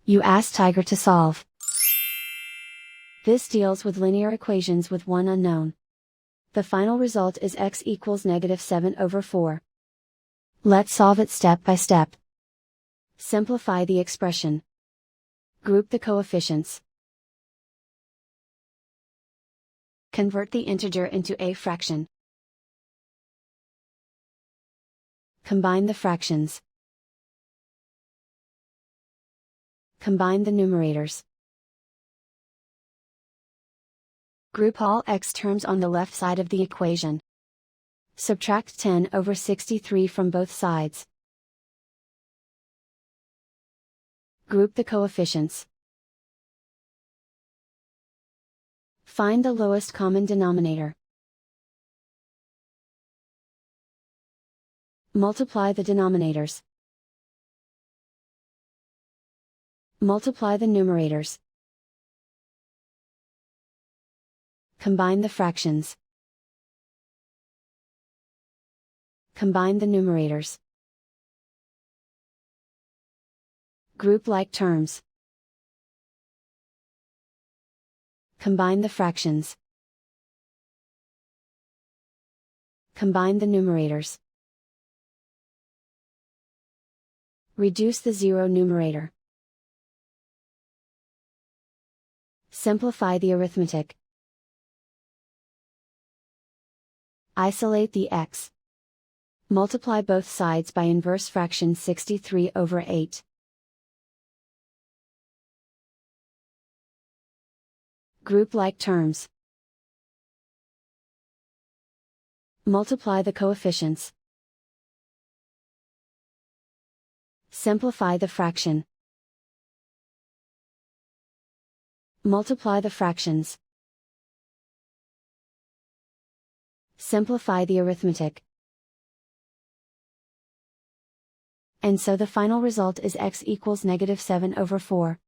You ask Tiger to solve. This deals with linear equations with one unknown. The final result is x equals -7/4. Let's solve it step by step. Simplify the expression. Group the coefficients. Convert the integer into a fraction. Combine the fractions. Combine the numerators. Group all x terms on the left side of the equation. Subtract 10/63 from both sides. Group the coefficients. Find the lowest common denominator. Multiply the denominators. Multiply the numerators. Combine the fractions. Combine the numerators. Group like terms. Combine the fractions. Combine the numerators. Reduce the zero numerator. Simplify the arithmetic. Isolate the x. Multiply both sides by inverse fraction 63/8. Group like terms. Multiply the coefficients. Simplify the fraction. Multiply the fractions. Simplify the arithmetic. And so the final result is x equals -7/4.